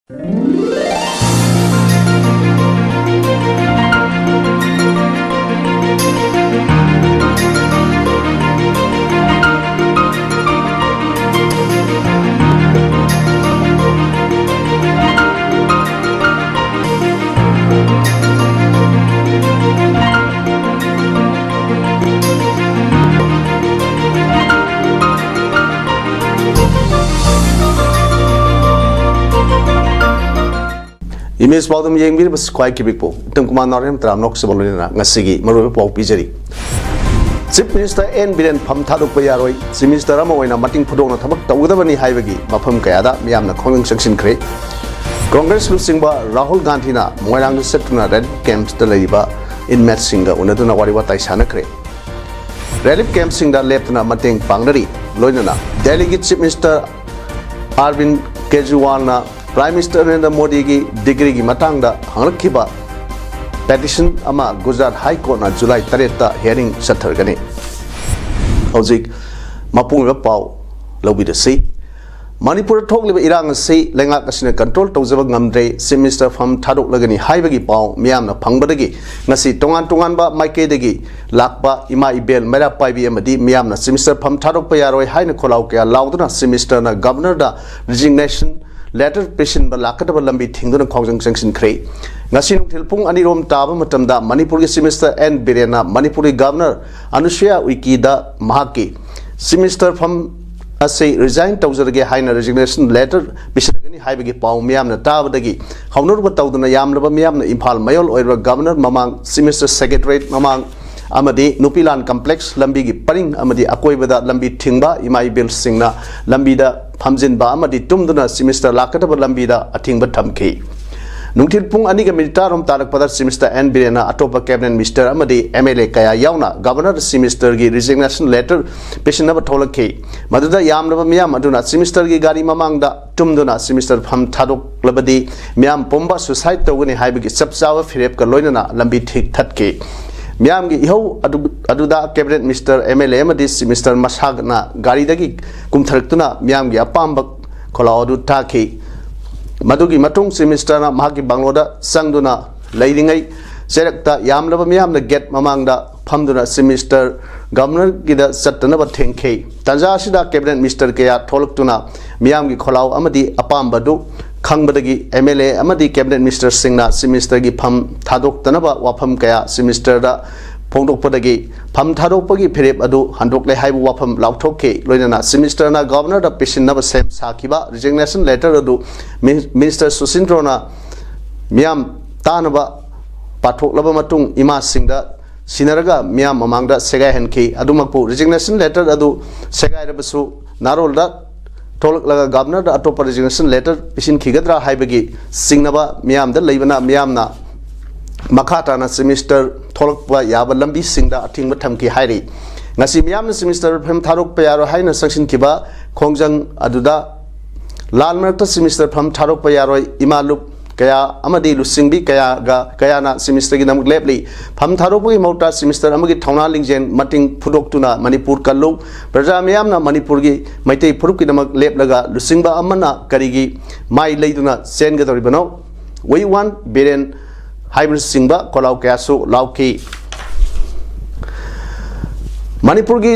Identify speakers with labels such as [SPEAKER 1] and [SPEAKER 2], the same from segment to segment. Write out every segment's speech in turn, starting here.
[SPEAKER 1] Image PAODAM yengbir bas kwai kibikpo tum kuma narem tram nok sebolina ngasigi maru pau pijari Chief Minister N Biren pham thaduk pa yaroi Chief Minister ama oina mating phudong na thabak tawdabani haibagi mafam kayada miyamna khongang section khre Congress lusingba Rahul Gandhi na moirang setuna red camps da leiba inmate singa unaduna wariwa taisana khre relief camp singda leptuna mating pangnari loinana Delegate Chief Minister Arvind Kejriwal na Prime Minister Narendra Modi ki degree ki matang da hangrakhiba petition ama Gujarat High Court na July 3 ta hearing sathar gani hojik mapung ba pau lobi da sei Manipur thokliba irang sei lenga kasina control tawjaba ngamdre Chief Minister pham thadok lagani haibagi pau miyamna phangbadagi ngasi tongan ba maike degi lakpa ima ibel mera paibi amadi miyamna Chief Minister pham thadok pa yaroi haina kholau kya lauduna Chief Minister na governor da resignation letter patient ba lakataba lambi thingduna khongjang sanction khrei ngasi nungthil pung ani rom taba matamda Manipur ki Chief Minister N Birena Manipuri governor Anushya Uiki da mahaki Chief Minister pham asay resign tawjarage haina resignation letter bisagani haibagi pau miyamna tabadagi hawnurba tawduna yamlaba miyamna Imphal Mayol oirba governor mamang Chief Minister Secretariat mamang amadi Nupilan complex lambi gi paring amadi akoibada lambi thingba imai bil singna lambi da phamjin ba amadi tumduna Chief Minister lakataba lambi da athingba thamki nungthil pung ani ga milita rom tarak padar Chief Minister N Birena atopa cabinet minister amadi MLA kaya yauna governor Chief Minister gi resignation letter peshinaba tholakhi maduda yamnaba miyam aduna Chief Minister gi gari mamang da tumduna Chief Minister pham thadok labadi miyam pomba suicide tawgani haibagi chapchawa firep ka loinana lambi thik thatki Miyam gi iho aduda cabinet minister MLA amadi Chief Minister masagna gari dagi kumtharktuna miyam gi apamba kholao adu thaki madugi matung Chief Minister na mahaki bangloda sangduna leiringai serakta yamlaba miyamna get mamangda phamduna Chief Minister governor gida sattanaba thengkhei tanja sida cabinet minister kaya tholaktuna miyam gi kholao amadi apamba du khangbadagi MLA amadi cabinet minister singna Chief Minister gi pham thadok tanaba wafam kaya Chief Minister da phongdokpadagi pham thadokpagi phirep adu handokle haibu wafam lauthokke loinana Chief Minister na governor da pesinaba sem sakiba resignation letter adu Minister Susindro na miyam tanaba pathoklaba matung ima singda sinaraga miyam mamangda segai henki adumakpu resignation letter adu segai rabasu narolda tolak laga governor da atopa resignation letter pisin khigadra haibagi singnaba miyam da leibana miyam na makhata na Chief Minister tholakpa yaba lambi singda athingba thamki hairi ngasi miyam na Chief Minister pham tharok pa yaro haina sanction kiba khongjang aduda lalmarta Chief Minister pham tharok pa yaroi imalup kaya amadi lusingbi kaya na Chief Minister gi namuk lepli pham tharok gi mauta Chief Minister amagi thauna lingjen mating phudoktuna Manipur kallu praja miyam na Manipur gi maitei phuruk gi namak leplaga lusingba amana karigi mai leiduna sen ga doribano we want Biren hybrid singba kolau kyasu lauki Manipur gi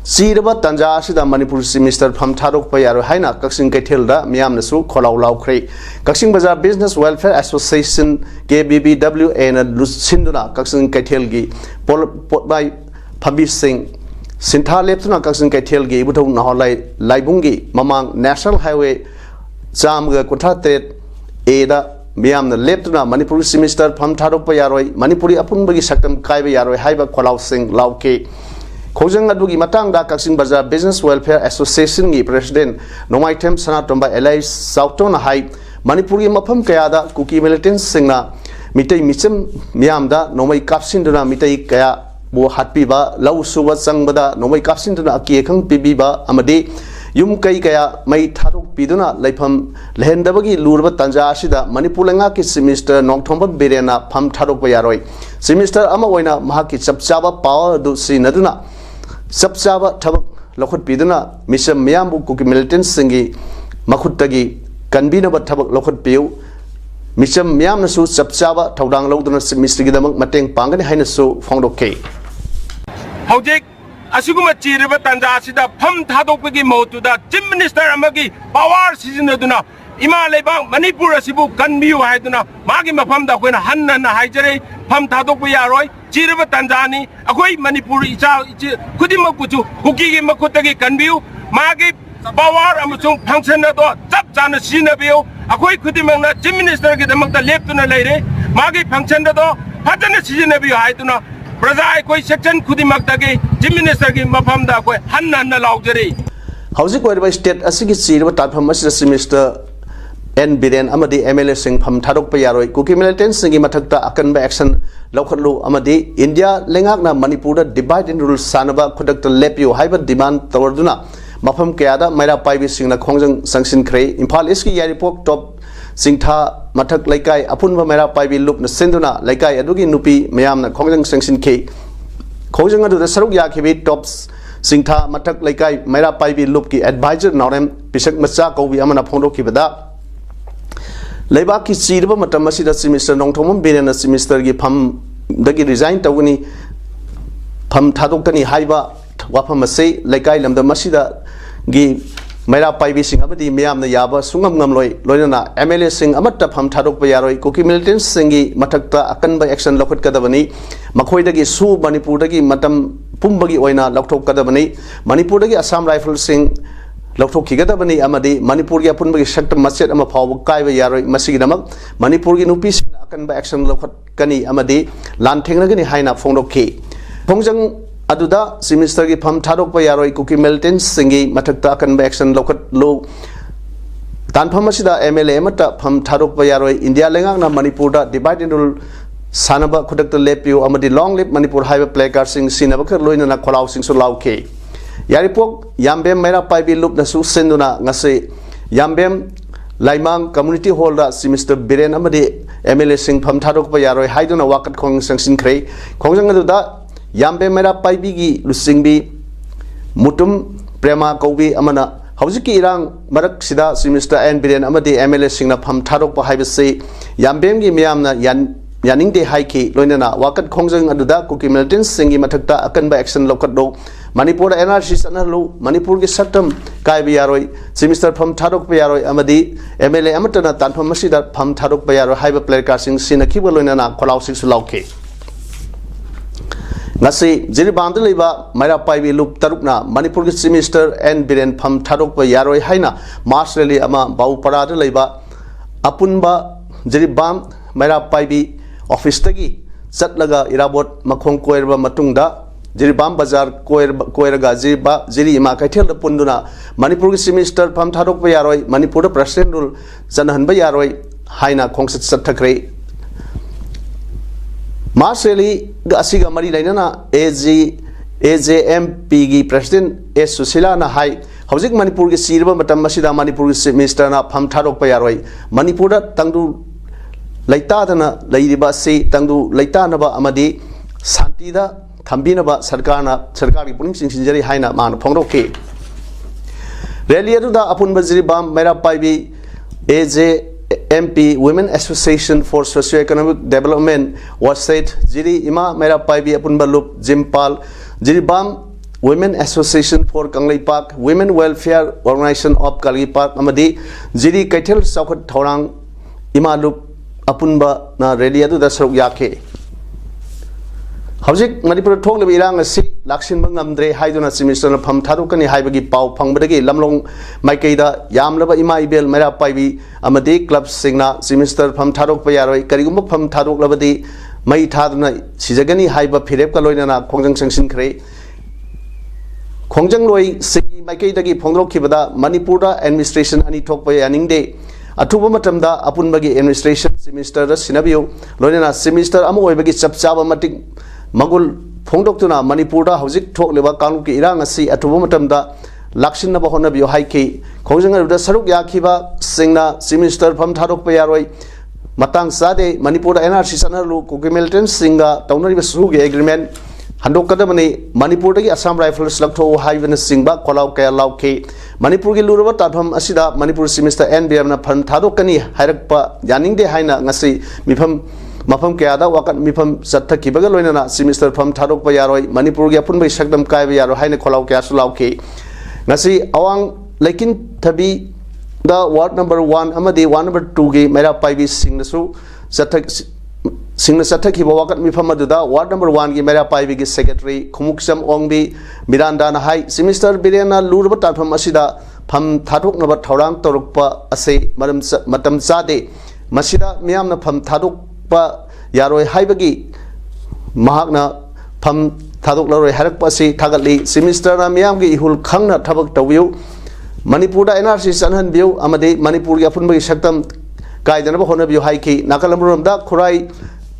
[SPEAKER 1] siraba tanja asida Manipur Chief Minister pham tharok pa yaro haina Kaksing Kaithel da miyam nasu kholau laukhre Kaksing Bazar Business Welfare Association KBBW and Sinduna Kaksing Kaithel gi potbai Phabir Singh Sintha leptuna Kaksing Kaithel gi buthau naholai laibungi mamang National Highway chamga kotha eda miyam na leptuna Manipur Chief Minister pham tharok pa yaroi Manipuri apunbagi saktam kaiba yaroi haiba kholau sing lauke khojang adugi matang da Kaksing Bazar Business Welfare Association gi president Nomaitem Sanatomba Eli Sautona hai Manipuri mafam kaya da kuki militants singna mitai micham miyam da nomai kapsin duna mitai kaya bo hatpi ba lau suwa sangbada nomai kapsin duna aki khang pibi ba amade yum kai kaya mai tharok piduna laifam lehendabagi lurba tanja asida Manipur lenga ki Chief Minister Nongthomba Birena pham tharok pa yaroi Chief Minister ama oina mahaki chapchaba power du sinaduna chapchaba thabak lakhut piduna misam miyambu kuki militants singi makhutagi kanbinaba thabak lokhatpiu micham miyamnasu chapchaba thodang loduna Chief Minister gi damak mateng pangani haina su phongdokke
[SPEAKER 2] hojik asiguma chiriba tanja asida pham thadokpagi mawtuda Chief Minister amagi power sizinaduna ima leibang Manipur asibu kanbiu haiduna magi mafamda koina hanna haijare pham thadokpa yaroi chiriba tanjani akoi Manipur icha khudima kuchu huki gi makutagi kanbiu magi power amusung function ado chap chana sinabiu akoi khudimangna Chief Minister gi damakta leptuna leire magi function ado phajana sinabiu haiduna Praja koi section khudimaktagi Chief Minister gi mafamda koi hanna laujari
[SPEAKER 1] hausi koi ba state asigi chiriba tatpham asida Chief Minister N Biren amadi MLA sing pham thadok pa yaroi kuki militant singi mathakta akan ba action laukhatlu amadi India lengakna Manipur da divide and rule sanaba khudakta lepio haiba demand tawarduna mafam kayada maira paibi singna khongjang sanction khrei Imphal East ki yaripok top singtha mathak laikai apunba maira paibi loop na senduna laikai adugi nupi mayamna khongjang sanction ke khongjang adu da saruk yakhibi tops singtha mathak laikai maira paibi loop ki advisor naurem pisak macha kobi amana phongdo ki bada Laibak ki chiriba matam asida Chief Minister Nongthomam Biren Chief Minister gi pham dagi resign tawani pham thadokani haiba wafam ase laikai lamda masida gi maira paibi sing abadi miyamna yaba sungam ngamloi loinana MLA sing amatta pham thadok pa yaroi kuki militant singi mathakta akan ba action lokhat kadabani makhoi dagi su Manipur dagi matam pumbagi oina lokthok kadabani Manipur dagi Assam Rifle sing Lokthok kigadabani amadi Manipur gi apunbagi shakta masjid ama phaw kaiba yaroi masigi namak Manipur gi nupi sing akan ba action lokhat kani amadi lan thengnagani haina phongdokki phongjang aduda Chief Minister gi pham thadok pa yaroi kuki militant singi mathakta akan ba action lokhat lo tanpham asida MLA mata pham thadok pa yaroi India lengakna Manipur da divide and rule sanaba khudakta lepio amadi long lip Manipur highway placard sing sinaba khar loina na kholau sing so lauke Yaripok Yambem Mera Paibi Loop na su senduna ngase Yambem Laimang Community Hall da Chief Minister Biren amadi MLA sing pham thadok pa yaroi haiduna wakat khong sanction khrei khongjang adu da Yambem Mera Paibi gi lusingbi mutum prema kobi amana haujiki irang marak sida Chief Minister N Biren amadi MLA sing na pham thadok pa haibase Yambem gi miyamna yaning de haiki loinana wakat khongjang adu da kuki militant singi mathakta akan ba action lokat do Manipur NRC sanalu Manipur gi saktam kai bi yaroi Chief Minister pham thadok pa yaroi amadi MLA amatana tanpham masida pham thadok pa yaroi haiba placard sing sinaki boloina kholau sing sulauke ngasi jiribam de leiba maira paibi loop tarukna Manipur gi Chief Minister N Biren pham thadok pa yaroi haina March rally ama baupara de leiba apunba jiribam maira paibi office tagi chatlaga irabot makhong koirba matungda Jiribam Bazar Koiraga Jiri Ima Kaithel Punduna Manipur Chief Minister pham thadok pa yaroi Manipur President rule Janhan ba yaroi haina khongsat sathakre Marshali asiga mari lainana AJMP gi President S Susila na hai hojik Manipur gi sirba matam masida Manipur Chief Minister na pham thadok pa yaroi Manipur tangdu laita dana lairiba se tangdu laita na ba amadi santi da Thambinaba sarkari puning sinjari haina man phongdoke rally da apunba jiribam mera paibi AJMP Women Association for Socio-Economic Development was said jiri ima mera paibi apunba loop jimpal jiribam Women Association for Kanglei Park Women Welfare Organization of Kalgi Park amadi jiri kaithel saukhat thorang ima loop apunba na rally da saruk yake Hojik Manipur thok le irang asi laksin bangamdre haiduna Chief Minister na pham thadokani haibagi pau phangbadagi lamlong maikeida yamlaba ima ibel mera paibi amadi club singna Chief Minister pham thadok pa yaroi karigumba pham thadok labadi mai thaduna sijagani haiba phirep ka loinana khongjang sanction khrei khongjang loi singi maikeidagi phongdok khibada Manipur da administration ani thok pa yaning de Atuba matamda apunbagi administration Chief Minister da sinabiu loinana Chief Minister amo oibagi chapchaba matik Magul Phongdoktuna Manipur da hojik thok leba kanglu ki irang asi atuba matamda laksin na bahona bio haiki khongjang da saruk yakhiba singna Chief Minister pham thadok pa yaroi matang sade Manipur da NRC sanalu kuki militant singa taunari suge agreement हंदोकदबनी Manipur की Assam rifles लक्थो हाइवन Simba कोलाव कया लाउखे मणिपुर की लुरब ताफम असिदा Manipur minister NBM ना fun थादोकनी हायरकपा यानिंगदे हाइना ngasi मफम कयादा वाकत मिफम चत्थखिबगा लोइना minister फम थादोकपा यारोय Manipur की अपुनबै सकदम कायबा यारो हाइना कोलाव कया सुलाउखे ngasi अवांग लेकिन थबी दा ward number 1 अमदी ward number 2 की मेरा पाइबी सिंगनसु चत्थखिबा वाकत मिफम अदुदा वार्ड नंबर 1 की मेरा पाइबी की सेक्रेटरी खुमुक्सम ओंगबी मिरांडा ना हाई मिनिस्टर बिरेना लुरब ताफम असिदा फम थादोकनब थौरांग तोरकपा असे मतम चादे मसिदा मियामना फम थादोकपा यारोय हाइबगी महाकना फम थादोक लरोय हारकपा से थागतली मिनिस्टर ना मियाम की इहुल खंगना थबक तवियु मणिपुर एनआरसी चनहनबियु अमदे मणिपुर की अपुनबगी सक्तम कायदनब होनबियु हाइखि नाकलमरोमदा खुराई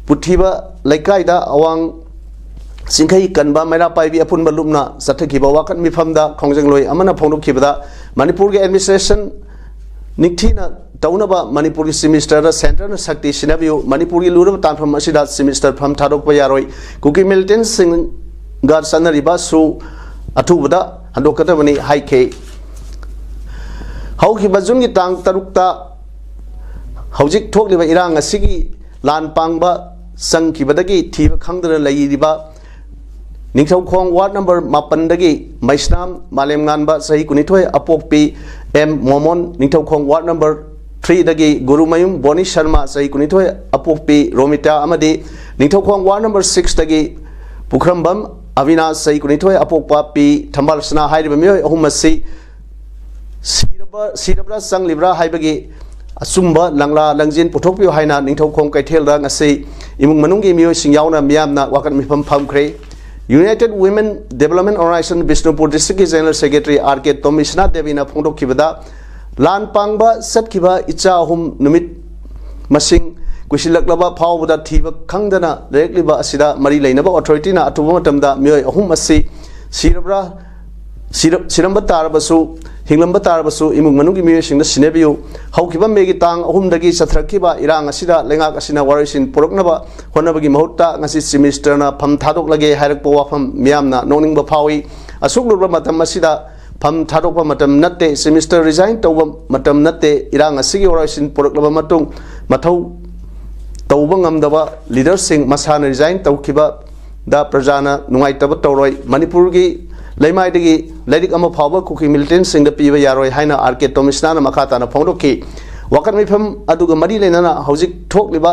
[SPEAKER 1] पुठीबा लेकाइदा अवांग सिंखई कनबा मेरा पाइबी अपुनबा लुमना चत्थखिबा वाकत मिफमदा खोंजंगलोय अमना फोंदोखिबदा मणिपुर के एडमिनिस्ट्रेशन निक्थीना तौनबा मणिपुर की मिनिस्टर सेंटर न शक्ति सिनबियु मणिपुर की लुरब तानफम असिदा मिनिस्टर फम थादोकपा यारोय कुकी मिलिटेंट सिंग गा सनरिबा सु अथुबदा हंदोकतबनी हाइखे हौखिबा जुन की तांग तरुकता हौजिक थोकलिबा इरांग असिगी लान पांगबा संखिबदगी थीब खंगदना लैरिबा निंगथौखोंग वार्ड नंबर 5 दगी मैस्नाम मालेमगानबा सही कुनिथोय अपोकपी M मोमोन Ningthoukhong ward number 3 दगी Gurumayum बोनी शर्मा सही कुनिथोय अपोकपी रोमिता अमदी निंगथौखोंग वार्ड नंबर 6 दगी पुखरमबम अविनाश सही कुनिथोय अपोकपा पी थंबालसना हाइरिबा मियोय अहुमसी सीरबरा संगलिब्रा हाइबगी असुंबा लंगला लंजिन पुथोकपियो हाइना निंगथौखोंग कैथेलदा ngasi इमुंग मनुंगी मियोय सिंगयावना मियामना वाकत मिफम फमख्रे united women development organisation Bishnupur district की जनरल सेक्रेटरी आर.के. तोमिसना देवीना फोंदोखिबदा लान पांगबा सतखिबा इचा अहुम नुमित मसिंग कुशिलकलबा फावबदा थीब खंगदना लेकलिबा असिदा मरी लेनबा अथॉरिटीना अथुबा मतमदा मियोय अहुम असि सिरंबा तारबसु हिंगलंबा तारबसु इमुंग मनुंगी मियोयसिंगदा सिनेबियु हौखिबा मेगी तांग अहुमदगी सथरखिबा इरांग असिदा लेंगाक असिना वारिसिन पुरकनबा होनबगी महत्ता ngasi सेमिस्टरना फम थादोकलगे हायरकपा वाफम मियामना नोनिंगबा फावी असुकलुबा मतम असिदा फम थादोकपा मतम नत्ते सेमिस्टर रिजाइन तौबा मतम नत्ते इरांग असिगी वारिसिन पुरकलबा मतुंग मथौ तौबा ngamdaba लीडरसिंग मसाना रिजाइन तौखिबा दा प्रजाना नुंगाइतबा तौरोय मणिपुर की लेमाइदगी लेरिक अमा फावबा कुकी मिलिटेंट सिंग पीबा यारोय हाइना आर.के. तोमिसना मखाताना फोंदोखि वाकत मिफम अदुगा मरी लेनाना हौजिक थोकलिबा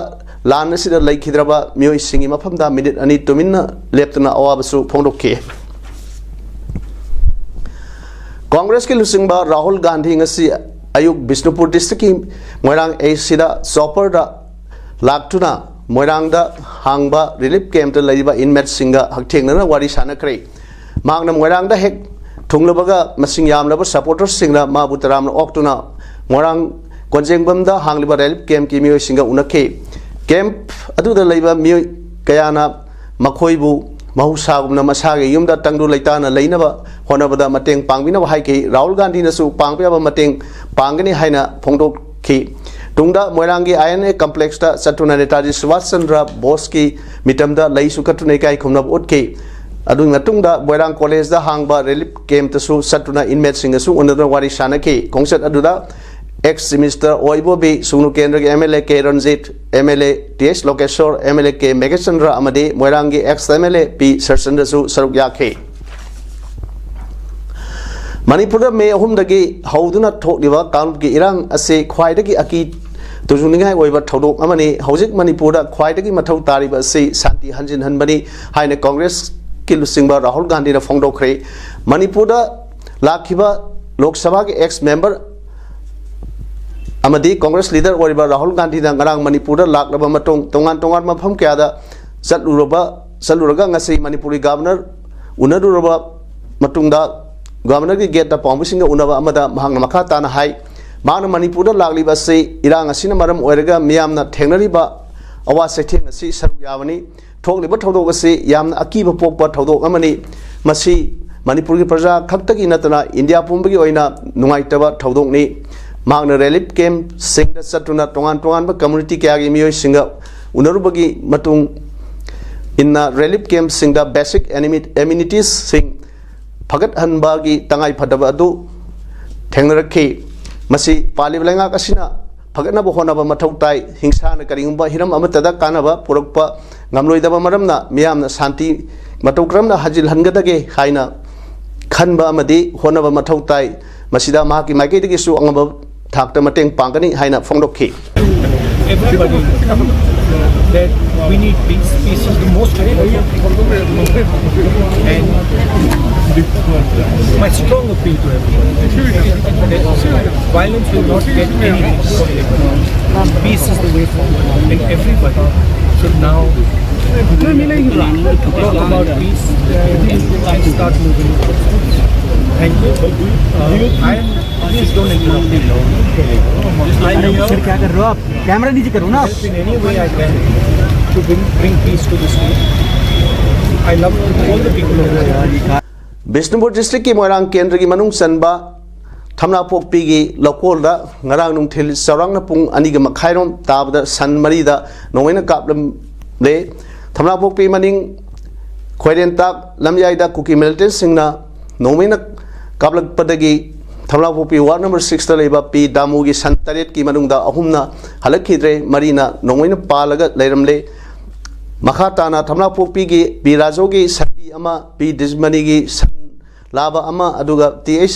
[SPEAKER 1] लान असिदा लेखिद्रबा मियोय सिंगी मफमदा मिनिट अनि तुमिन्ना लेप्तना अवाबसु फोंदोखि कांग्रेस के लुसिंगबा राहुल गांधी ngasi अयुक बिष्णुपुर डिस्ट्रिक्ट की मोइरांग एसिदा चॉपरदा लाक्तुना मोइरांगदा हांगबा रिलीफ कैंप लैबा इनमेट सिंगा हक्थेंगना वारी सानखरे मांगना मोइरांगदा हेक थुंगलबगा मसिंग यामलबा सपोर्टर सिंगना माबु तरामना ओक्तुना मोइरांग कोंजेंगबमदा हांगलिबा रिलीफ कैंप की मियोय सिंगा उनखे camp अदुदा लैबा मियोय कयाना मखोइबु mahusagumna masage yumda tangdu leitana leinaba honabada mateng pangbina haike Rahul Gandhi nasu pangpyaba mateng pangani haina phongdokhi tungda moirangi INA complex ta satuna netaji Subhash Chandra Bose ki mitamda leisu katune kai khumnab utki adu ngatungda moirang college da hangba relief camp tasu satuna inmate singasu unadra wari sanaki kongsat aduda ex minister oibobi sunu kendra ke MLA ke Ranjit MLA TS Lokeshwar MLA ke Megachandra amade moirangi ex MLA P Sarsandra su saruk yakhe Manipur me ahumdagi hauduna thokliba kanun ki irang ase khwaidagi aki tujuningai oiba thodok amani hojik Manipur da khwaidagi mathau tariba ase santi hanjin hanbani haina Congress ki lusingba Rahul Gandhi na phongdokhre Manipur da lakhiba Lok Sabha ke ex member amadi Congress leader oriba Rahul Gandhi da ngarang Manipur da laklaba matong tongan mafam kya da saluraga ngasi Manipuri governor unaduraba matungda governor ki gate da pawbisinga unaba amada mahang makha tana hai mana Manipur da lagliba se irang asina maram oiraga miyamna thengnariba awa setheng asi saruk yawani thokliba thodok ase yamna akiba pokpa thodok amani masi Manipur ki praja khaktagi natana India pumbagi oina nungaitaba thodok ni Magna relief camp singda satuna tongan ba community kya gi miyoy singa unarubagi matung inna relief camp singda basic amenities sing phagat hanbagi tangai phadaba adu thengnarakhi masi paliblanga kasina phagatna bo honaba mathau tai hingsa na karingba hiram amatada kanaba purakpa ngamloidaba maramna miyamna santi matau kramna hajil hangadage haina khanba amadi honaba mathau tai masida mahaki maike digi su angaba thakta mateng pangani haina phongdokhi
[SPEAKER 3] everybody that we need peace. Peace is the most important. And my strong appeal to everyone that violence will not get anything. Peace is the way forward, and everybody should now talk about peace and start moving. Thank you. Please don't interrupt me. I know
[SPEAKER 4] sir क्या कर रहे हो आप camera नीचे करो ना
[SPEAKER 3] help in any way I can to bring peace to the state. I love all the people of the
[SPEAKER 1] Bishnupur district ki Moirang Kendra ki manung sanba thamna pokpi gi lokol da ngarang nung thil sarang na pung ani ga makhairom tabda san mari da noina kaplam le thamna pokpi maning khoiden tak lamyai da kuki militant singna noina kaplak padagi thamla pokpi ward number 6 ta leba pi damu gi santaret ki manung da ahumna halakhidre marina noina palaga leiramle makhatana thamla pokpi gi birajo gi sandi ama pi dismani gi laba ama aduga ts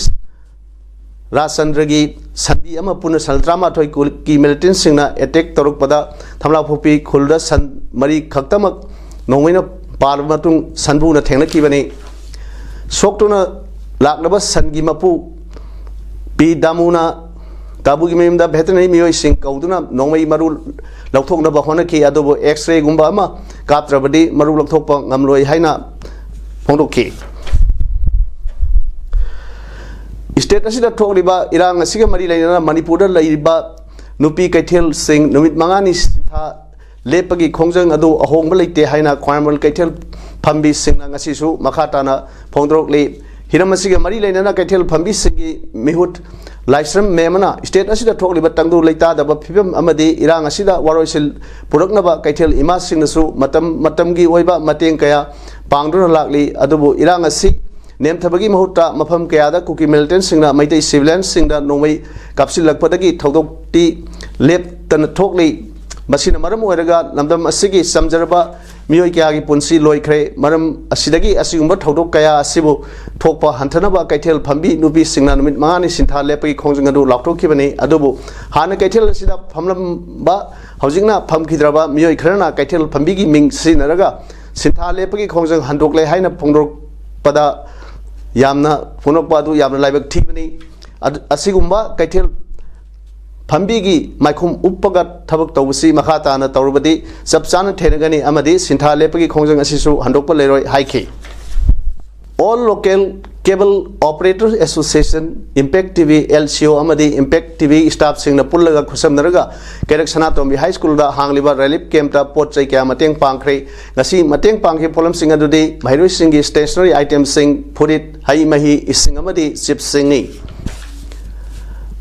[SPEAKER 1] rasandragi sandi ama puna saltrama thoi ki militant singna attack toruk pada thamla pokpi khulda san mari khaktamak noina parmatung sanbu na thengna ki bani soktuna laknaba sangi mapu pi damuna tabu gi memda bhetani miyoi sing kauduna nongmai maru lokthokna ba hona ki adobo x-ray gumba ama katrabadi maru lokthokpa ngamloi haina phongdokki state asida thokliba irang asiga mari laina manipur da laiba nupi kaithel sing numit mangani sitha lepagi khongjang adu ahongba leite haina khwarmal kaithel phambi singna ngasi su makhatana phongdrok le hiramasiga mari laina kaithel phambi singi mihut laisram memana state asida thokliba tangdu leita da phibam amadi irang asida waroisil puraknaba kaithel ima singnasu matam gi oiba mateng kaya pangduna lakli adubu irang asi nem thabagi mahuta mafam kaya da kuki militant singna maitai civilian singda nomai kapsil lakpadagi thodok ti lep tan thokli masina maram oiraga lamdam asigi samjarba miyoi kaya gi punsi loikhre maram asidagi asigumba thodok kaya asibu thokpa hantanaba kaithel phambi nubi singna numit mangani sintha lepagi khongjang adu lakthokibani adubu hana kaithel asida phamlam ba haujingna phamkidraba miyoi khrana kaithel phambi gi ming sinaraga sintha lepagi khongjang handokle haina phongdok pada yamna phonokpa adu yamna laibak thibani asigumba kaithel phambi maikhum uppaga thabak tawsi makhata na tawrubadi sabchana thenagani amadi sintha lepagi khongjang asisu handokpa leroi haiki all local cable operators association impact tv lco amadi impact tv staff singna pullaga khusamnaraga kerak sanatombi high school da hangliba relief camp ta potchai kya mateng pangkhre ngasi mateng pangkhe polam singa dudi mairoi singi stationery items sing phurit hai mahi ising amadi chip singi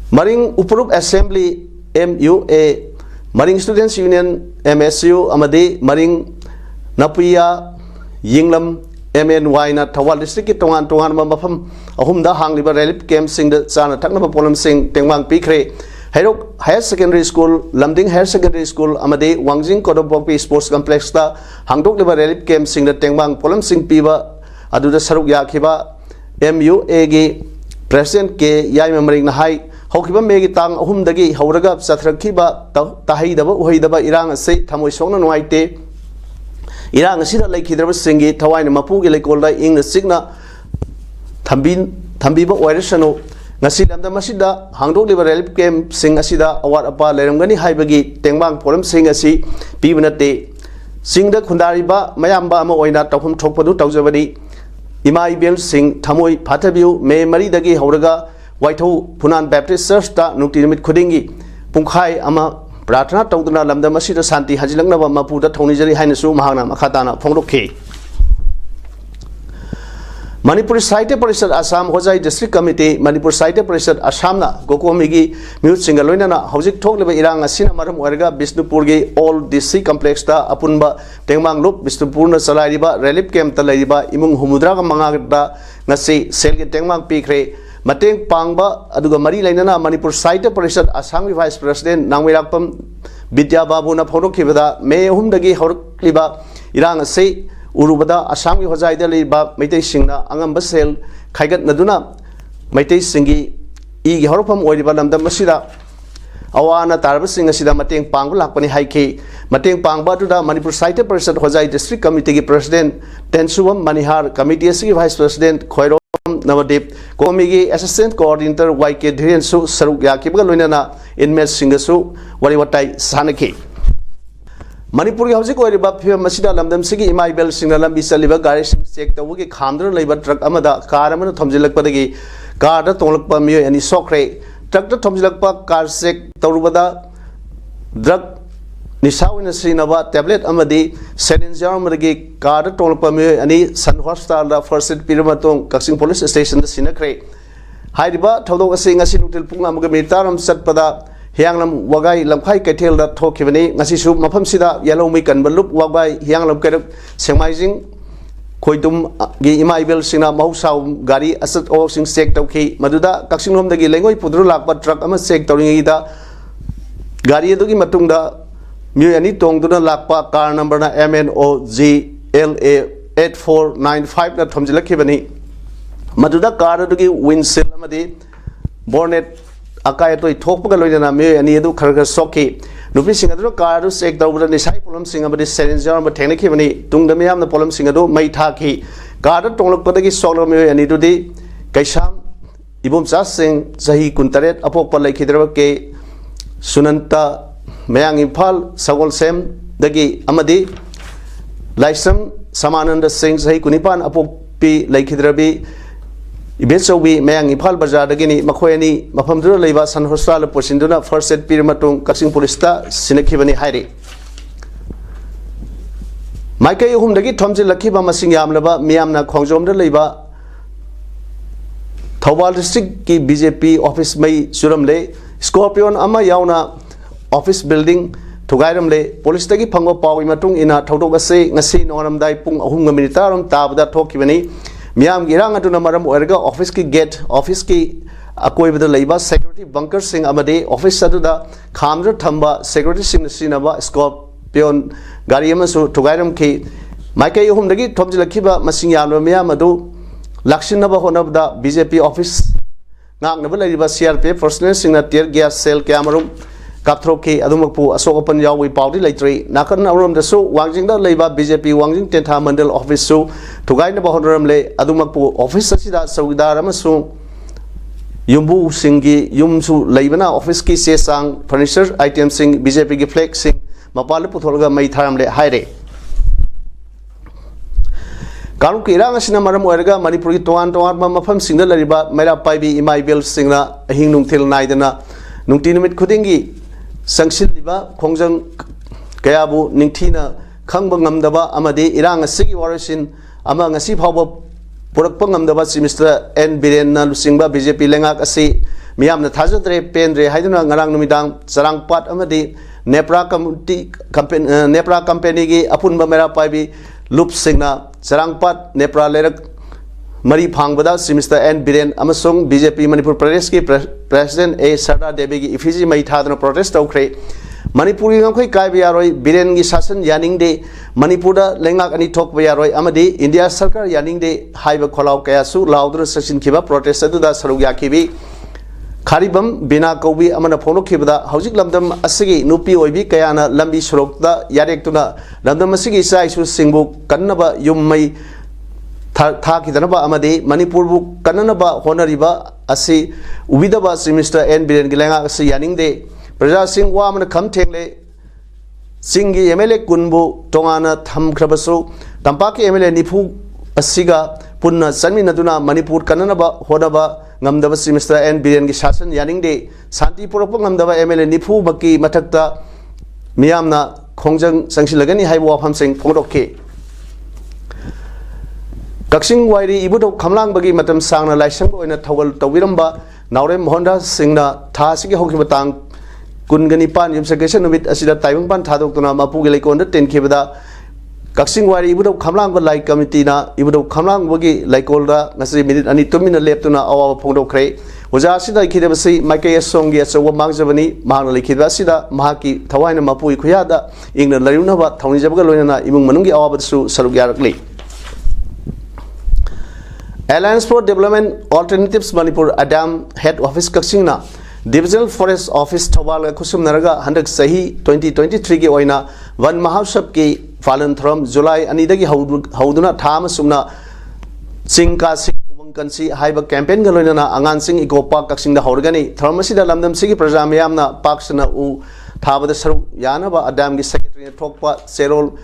[SPEAKER 1] Maring Upurup Assembly MUA Maring Students Union MSU amadi Maring Napuya Yinglam MNY na Thawal District tongan mafam ahumda hangliba relief camp sing da chana thakna polam sing tengwang pikre Hairok Higher Secondary School Lamding Higher Secondary School amadi Wangjing Kodopokpi Sports Complex da hangdok liba relief camp sing da tengwang polam sing piba aduda saruk yakhiba MUA gi President ke yai memering na hai haukiba megi tang ahumdagi hauraga sathrakhiba tahaidaba uhaidaba irang ase thamoi songna nuaite irang asida laikhidraba singi thawaina mapugi leikolda ingna signa thambiba oirasano ngasi lamda masida hangdok liba relief camp sing asida awat apa leramgani haibagi tengbang polam sing asi pibnate singda khundariba mayamba ama oina tawhum thokpadu tawjabadi ima ibel sing thamoi phathabiu me mari dagi hauraga Waithau Punan Baptist Church ta nukti nimit khudingi pungkhai ama प्रार्थना तौदना लमदम असिदा शांति हजिलंगनबा मपुदा थौनिजरी हाइनसु महाना मखाताना फोंगदोखे Manipur Sahitya Parishad Assam Hojai District Committee Manipur Sahitya Parishad Assam na Gokomigi Mute Singalona na Hojik Talk Leba Irang Asina Maram Warga Bisnupurgi All DC Complex ta Apunba Tengmang Loop Bisnupurna Salariba Relief Camp Talaiba Imung Humudra Mangagda Nasi Selgi Tengmang Pikre Mateng Pangba Aduga Mari Lainana Manipur Sahitya Parishad Assam Vice President Nangwirakpam Vidya Babu na Photo Kibada May Humdagi Horkliba Irang Asi Urubada Assam Hojai Daliba Maitei Singna Angam Basel Kaigat Naduna Maitei Singi E Horopam Oiba Lamda Masida Awana Tarbasing Sida Mateng Pangla Pani Haiki Mateng Pangba to the Manipur Sahitya Parishad Hojai District Committee President Tensuam Manihar Committee Vice President Khoirom Navadip Komigi Assistant Coordinator YK Dhiren Su Saruk Yakiba Lunana Inmet Singasu Wariwatai Sanaki Manipur Housing Oriba Masida Lamdam Sigi Imaibel Singalam Bisaliba Garishim Sek the Wiki Kamder Labor Truck Amada Karaman Tomzilak Padagi Garda Tolakpa Mio and Sokre Truck the Tomzilakpa Car Sek Torubada Drug Nisawin Sinava Tablet Amadi Sedin Jarmagi Garda Tolakpa Mio and San Horstar the First Piramatong Kaxing Police Station the Sinakre Haidiba Todo Sing a Sinutil Punga Militarum Satpada Hianglam Wagai Lamkai Katil that talk Kivani, Nasisu Mapam Sida, Yellow Mik and Balup Wagai, Hianglam Keduk, Semizing, Koitum Gimaibel Sina Mausau, Gari, Asset or Sing Sek Toki, Maduda, Kaxinum the Gilango, Pudrulak, but truck Ama Sek Toringida, Gari Dugi Matunda, Muyani Tong to the Lakpa car number MNOGLA 8495 that Tomzilla Kivani, Maduda car Dugi Winsil Amadi, Bornet. Akai to Topa Loyana me and Edu Karga Soki. Nupi Singado Cardo Sek the Nisai Polum Sing about the Serenzer, but technically, Tungdamiam the Polum Singado, Maitaki, Garda Tolopodagi Solomio and Idudi, Kaisham, Ibum Sasing, Sahi Kuntaret, Apopa Lake Hidrake, Sunanta, Mayang Impal, Sagol Sem, Dagi Amadi, Lysam, Samananda Sing, Sahi Kunipan, Apopi, Lake Hidrabi. Ibeso we Mayang Ipal Bajar Gini Makoeni Mapamdura Leva San Hostal Posinduna First Set Pirimatung Kaxing Polista Sinakivani Hairi Mike Hum Dagi Tomzi Lakiba Masingam Lava Miamna Kongzom de Leva Thawal District Ki BJP Office May Suramle Scorpion Ama Yauna Office Building Tugairam Le Polistagi Pango Pawi Matung Ina Totogase Nasi Noram Dai Pung Ahunga Militarum Tabda Tokivani Miam Girang at Namaram Orga Office ki Gate Office ki Akoi with the Labor Security Bunker Sing Amade Office Saduda Kamra Tamba Security Sing Sinava Scorpion Gariamasu Tugairam Ki Mike Hum Dagi Tomzilakiba Masingano Miamadu Lakshinaba Honabda BJP Office Nang Nabala CRP Personal Signature Gas Cell Camarum Kaptroki Adumapu Asopan Yawi Powdy Latry Nakan Arum the Su Wangjing the Labor BJP Wangjing Tenta Mandal Office Su Tugai Nabahoram Le Adumapu Office Sida Saudaramasu Yumbu Singi Yumsu Labana Office Ki Sesang Furniture Item Sing BJP Giflex Sing Mapala Putolga Maitaram Le Haire Kalu Kirang Sinamaram Orga Manipuri Toan Toan Mafam Singa Lariba Mera Paibi Imaibil Singna Hinung Til Naidana Nungtinumit Kudingi Sanction Liba, Kongjang Kayabu, Nintina, Kangbangam Daba, Amade, Irang, a Sigi Warasin, among a Sip Hobo, Purakpangam Daba, Mr. N. Birena, Lusingba, BJP Lengak, a sea, Miam the Tazatre, Pendre, Haiduna, Narang Numidang, Sarang Pat Amade, Nepra Company, Apunba Mera Paibi, Loop Singna, Sarang Pat, Nepra Lerak. Mari Pangbada, Mr. N. Biren Amasung, BJP Manipur Pradesh President A. Sarda Devi Ifiji Maitadana protest Okre Manipuri Namkoi Kaibiaroi, Biren Gisasan Yaning de Manipura Lengak and Tok Bayaroi Amadi, India Sarkar Yaning de Haiba Kolau Kayasu, Lauder Sashin Kiba protested to the Saruyakibi Karibam, Bina Kobi, Amana Pono Kibda, Hauzik Lamdam Asigi, Nupi Obi Kayana, Lambi Shurokta, Yarektuna, Lamdam Asigi Saisu Singbu, Kanaba Yumai. Thakidanaba Amade, Manipurbu, Kananaba, Honoriba, Asi, Ubidaba, Mr. N. Biren Gilenga, Yaning de, Praja Sing Wam and Kamtengle, Singi Emele Kunbu, Tongana, Tam Krabaso, Tampaki Emele Nipu, Asiga, Puna, Sami Naduna, Manipur, Kananaba, Hodaba, Namdaba, Mr. N. Biren Gishasan, Yaning de, Santi Purapang Namdaba Emele Nipu, Baki, Matakta, Miamna, Kongjang, Sanksilagani, Haiwa Hamsing, Pondoke. Kakshing Wairi Ibudo Kamlang Bagi Matam Sang Laisang in a Towel Tawiramba, Naurem Honda Singna, Tasiki Hokibatang, Kunganipan, Yumsakation with Asida Taiwan Tadokuna, Mapugilikon, 10 Kibada, Kakshing Wairi Ibudo Kamlang like Kamitina, Ibudo Kamlang Bagi like Olda, Nasi Minute and 2 minutes left to our Pondo Cray, was Asida Kidabasi, Makaya Songi, so Mangsavani, Manali Kidasida, Mahaki, Tawana Mapui Kuyada, England Larunava, Tony Jabalona, Imung Manungi Awabasu, Sarugarakli. Alliance for Development Alternatives Manipur Adam Head Office Kakshingna Divisional Forest Office Tawala Kusum Naraga Handak Sahi 2023 ke oina Van Mahasab ki Falan Thram July Anidagi Hauduna Tham Sumna Singkasi Umangkansi Haiba Campaign Galona Angan Sing Ikopa Kakshing the Horgani Thermasida Lamdam Sigi Prajamayamna Paksana U Taba the Saru Yanaba Adam Secretary Tokpa Serol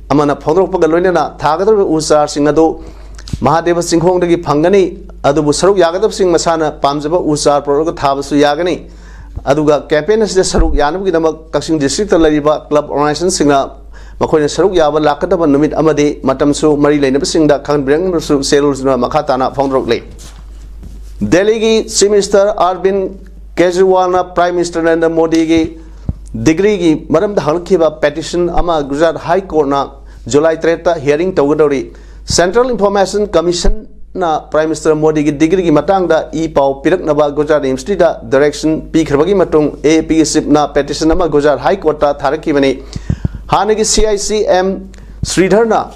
[SPEAKER 1] Amana Pondropa Galona Tagadar Usar Singado Mahadeva Singhong Dagi Pangani, Adubu Saruk Yagadab Singh Masana, Pamzaba Usar Proroga Tabasu Yagani, Aduga campaign is the Saruk Yanam Kakshing District Lariba Club Organization Singa, Makoina Saruk Yaba Lakata Numit Amade, Matamsu, Marie Lane Sing that can bring Serus Makatana Fondrokle. Deligi, Minister Arvind Kejriwal, Prime Minister Narendra Modi, Degree, Madam the Halkiba petition Ama Gujarat High Court na July 3 hearing Togadori. Central Information Commission na Prime Minister Modi ki degree ki matang da pau pirak naba Gujarat University da direction pi kharbagi matung AP sip na petition nama Gujarat High Court ta tharaki bani hanagi CICM Sridhar na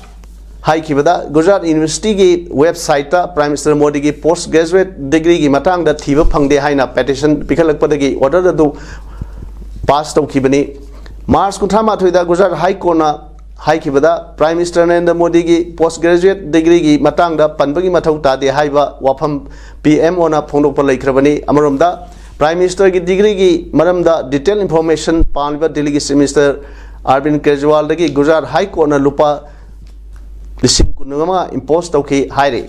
[SPEAKER 1] High ki bada Gujarat University ki website ta Prime Minister Modi ki postgraduate degree ki matang da thiba phangde haina petition pikhalak padagi order da du pass tau ki bani March kunthama thoida Gujarat High Court na High Kibada, Prime Minister Narendra Modi ki postgraduate degree ki matangda panbagi mathau tade haiba wafam PM ona phongdokpa laikhrabani amaromda Prime Minister ki degree ki maramda detailed information panba Delhi ki Minister Arvind Kejriwal dagi Gujarat High Court na lupa lising kunungama impose tauki haire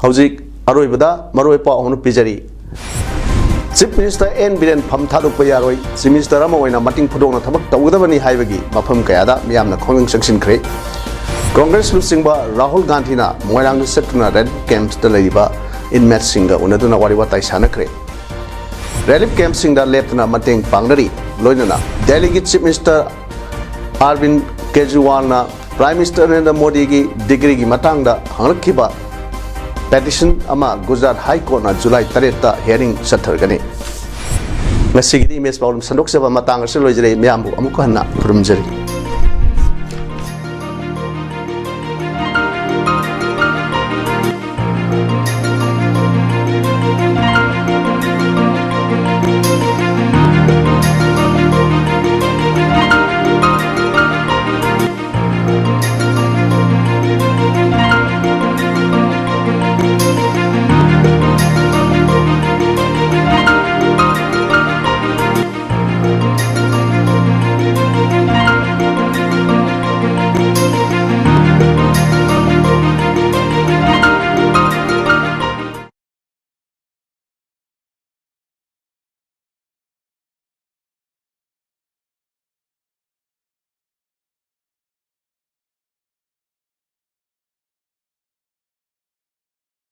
[SPEAKER 1] hauzik aroibada maroipa ahonu pijari Chief Minister N. Biren Pamthaduk Payaroi, Chief Minister Ramoina Mating Pudong Tabak Tawudabani Haibagi, Mapam Kayada, Miam Kong Section Cray. Congress Lusingba, Rahul Gandhina, Moirang Setuna Red Camps the Ladiba, in Metsinga, Unaduna Wariwata Sana Cray. Relief Camp Singa Lieutenant Mating Pangari, Loinana, Delegate Chief Minister Arvind Kejriwal, Prime Minister Narendra Modi Degree Matanga, Hankiba. Petition ama Gujarat High Court na July 3 ta hearing sathargani ngasigi image problem sandok seba matang se loijre myambu amuko hanna kurumjari